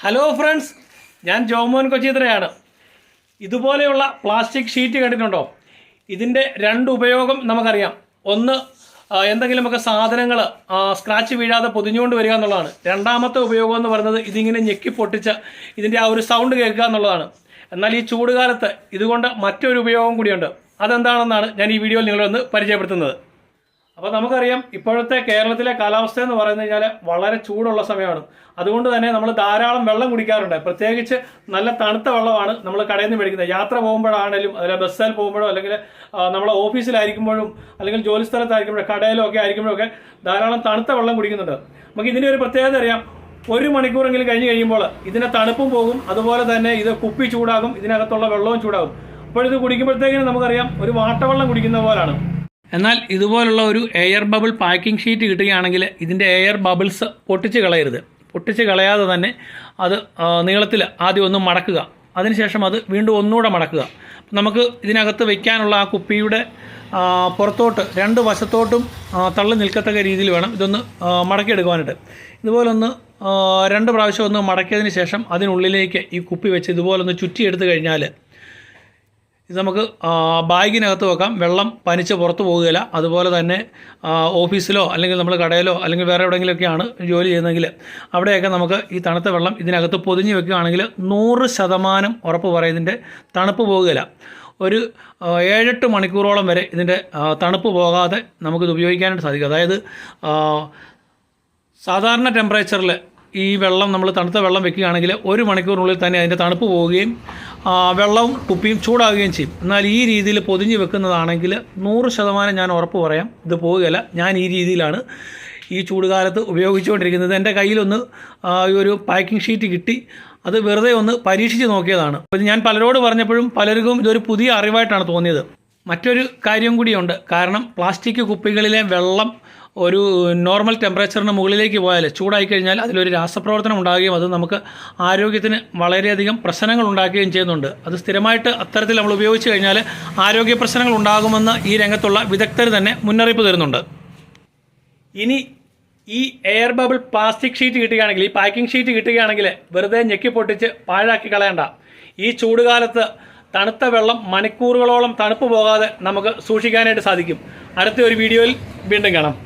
Hello friends, ഞാൻ ജോമോൻ കൊച്ചിത്രയാണ്. ഇതുപോലെയുള്ള plastic sheet കണ്ടിട്ടുണ്ടോ? ഇതിൻ്റെ രണ്ട് ഉപയോഗം നമുക്കറിയാം. ഒന്ന്, എന്തെങ്കിലുമൊക്കെ സാധനങ്ങൾ സ്ക്രാച്ച് വീഴാതെ പൊതിഞ്ഞുകൊണ്ട് വരിക എന്നുള്ളതാണ്. രണ്ടാമത്തെ ഉപയോഗം എന്ന് പറയുന്നത് ഇതിങ്ങനെ ഞെക്കി പൊട്ടിച്ച് ഇതിൻ്റെ ആ ഒരു സൗണ്ട് കേൾക്കുക എന്നുള്ളതാണ്. എന്നാൽ ഈ ചൂടുകാലത്ത് ഇതുകൊണ്ട് മറ്റൊരു ഉപയോഗം കൂടിയുണ്ട്. അതെന്താണെന്നാണ് ഞാൻ ഈ വീഡിയോയിൽ നിങ്ങളൊന്ന് പരിചയപ്പെടുത്തുന്നത്. അപ്പോൾ നമുക്കറിയാം, ഇപ്പോഴത്തെ കേരളത്തിലെ കാലാവസ്ഥ എന്ന് പറഞ്ഞു കഴിഞ്ഞാൽ വളരെ ചൂടുള്ള സമയമാണ്. അതുകൊണ്ട് തന്നെ നമ്മൾ ധാരാളം വെള്ളം കുടിക്കാറുണ്ട്. പ്രത്യേകിച്ച് നല്ല തണുത്ത വെള്ളമാണ് നമ്മൾ കടയിൽ നിന്ന് മേടിക്കുന്നത്. യാത്ര പോകുമ്പോഴാണെങ്കിലും, അതിലെ ബസ്സിൽ പോകുമ്പോഴോ, അല്ലെങ്കിൽ നമ്മളെ ഓഫീസിലായിരിക്കുമ്പോഴും, അല്ലെങ്കിൽ ജോലി സ്ഥലത്തായിരിക്കുമ്പോഴും, കടയിലോ ഒക്കെ ആയിരിക്കുമ്പോഴൊക്കെ ധാരാളം തണുത്ത വെള്ളം കുടിക്കുന്നുണ്ട്. നമുക്ക് ഇതിൻ്റെ ഒരു പ്രത്യേകത അറിയാം. 1 മണിക്കൂറെങ്കിലും കഴിഞ്ഞ് കഴിയുമ്പോൾ ഇതിൻ്റെ തണുപ്പും പോകും. അതുപോലെ തന്നെ ഇത് കുപ്പി ചൂടാകും, ഇതിനകത്തുള്ള വെള്ളവും ചൂടാകും. അപ്പോൾ ഇത് കുടിക്കുമ്പോഴത്തേക്കിനും നമുക്കറിയാം ഒരു വാട്ടവെള്ളം കുടിക്കുന്ന പോലാണ്. എന്നാൽ ഇതുപോലുള്ള ഒരു എയർ ബബിൾ പാക്കിംഗ് ഷീറ്റ് കിട്ടുകയാണെങ്കിൽ ഇതിൻ്റെ എയർ ബബിൾസ് പൊട്ടിച്ച് കളയരുത്. പൊട്ടിച്ച് കളയാതെ തന്നെ അത് നീളത്തിൽ ആദ്യം ഒന്ന് മടക്കുക. അതിനുശേഷം അത് വീണ്ടും ഒന്നുകൂടെ മടക്കുക. നമുക്ക് ഇതിനകത്ത് വയ്ക്കാനുള്ള ആ കുപ്പിയുടെ പുറത്തോട്ട് 2 വശത്തോട്ടും തള്ളി നിൽക്കത്തക്ക രീതിയിൽ വേണം ഇതൊന്ന് മടക്കിയെടുക്കുവാനായിട്ട്. ഇതുപോലൊന്ന് 2 പ്രാവശ്യം ഒന്ന് മടക്കിയതിന് ശേഷം അതിനുള്ളിലേക്ക് ഈ കുപ്പി വെച്ച് ഇതുപോലൊന്ന് ചുറ്റിയെടുത്ത് കഴിഞ്ഞാൽ ഇത് നമുക്ക് ബാഗിനകത്ത് വെക്കാം. വെള്ളം പനിച്ച് പുറത്ത് പോകുകയില്ല. അതുപോലെ തന്നെ ഓഫീസിലോ അല്ലെങ്കിൽ നമ്മൾ കടയിലോ അല്ലെങ്കിൽ വേറെ എവിടെയെങ്കിലുമൊക്കെയാണ് ജോലി ചെയ്യുന്നതെങ്കിൽ അവിടെയൊക്കെ നമുക്ക് ഈ തണുത്ത വെള്ളം ഇതിനകത്ത് പൊതിഞ്ഞ് വെക്കുകയാണെങ്കിൽ 100% ഉറപ്പ് പറയും ഇതിൻ്റെ തണുപ്പ് പോകുകയില്ല. ഒരു 7-8 മണിക്കൂറോളം വരെ ഇതിൻ്റെ തണുപ്പ് പോകാതെ നമുക്കിത് ഉപയോഗിക്കാനായിട്ട് സാധിക്കും. അതായത് സാധാരണ ടെമ്പറേച്ചറിൽ ഈ വെള്ളം, നമ്മൾ തണുത്ത വെള്ളം വെക്കുകയാണെങ്കിൽ 1 മണിക്കൂറിനുള്ളിൽ തന്നെ അതിൻ്റെ തണുപ്പ് പോവുകയും വെള്ളവും കുപ്പിയും ചൂടാവുകയും ചെയ്യും. എന്നാൽ ഈ രീതിയിൽ പൊതിഞ്ഞ് വെക്കുന്നതാണെങ്കിൽ 100% ഞാൻ ഉറപ്പ് പറയാം ഇത് പോവുകയില്ല. ഞാൻ ഈ രീതിയിലാണ് ഈ ചൂടുകാലത്ത് ഉപയോഗിച്ചുകൊണ്ടിരിക്കുന്നത്. എൻ്റെ കയ്യിലൊന്ന് ഒരു പാക്കിംഗ് ഷീറ്റ് കിട്ടി. അത് വെറുതെ ഒന്ന് പരീക്ഷിച്ച് നോക്കിയതാണ്. അപ്പോൾ ഞാൻ പലരോട് പറഞ്ഞപ്പോഴും പലർക്കും ഇതൊരു പുതിയ അറിവായിട്ടാണ് തോന്നിയത്. മറ്റൊരു കാര്യം കൂടിയുണ്ട്. കാരണം പ്ലാസ്റ്റിക് കുപ്പികളിലെ വെള്ളം ഒരു നോർമൽ ടെമ്പറേച്ചറിന് മുകളിലേക്ക് പോയാൽ, ചൂടായി കഴിഞ്ഞാൽ അതിലൊരു രാസപ്രവർത്തനം ഉണ്ടാകുകയും അത് നമുക്ക് ആരോഗ്യത്തിന് വളരെയധികം പ്രശ്നങ്ങൾ ഉണ്ടാക്കുകയും ചെയ്യുന്നുണ്ട്. അത് സ്ഥിരമായിട്ട് അത്തരത്തിൽ നമ്മൾ ഉപയോഗിച്ച് കഴിഞ്ഞാൽ ആരോഗ്യ പ്രശ്നങ്ങൾ ഉണ്ടാകുമെന്ന് ഈ രംഗത്തുള്ള വിദഗ്ധർ തന്നെ മുന്നറിയിപ്പ് തരുന്നുണ്ട്. ഇനി ഈ എയർ ബബിൾ പ്ലാസ്റ്റിക് ഷീറ്റ് കിട്ടുകയാണെങ്കിൽ, ഈ പാക്കിംഗ് ഷീറ്റ് കിട്ടുകയാണെങ്കിൽ വെറുതെ ഞെക്കി പൊട്ടിച്ച് പാഴാക്കി കളയണ്ട. ഈ ചൂടുകാലത്ത് തണുത്ത വെള്ളം മണിക്കൂറുകളോളം തണുപ്പ് പോകാതെ നമുക്ക് സൂക്ഷിക്കാനായിട്ട് സാധിക്കും. അടുത്ത ഒരു വീഡിയോയിൽ വീണ്ടും കാണാം.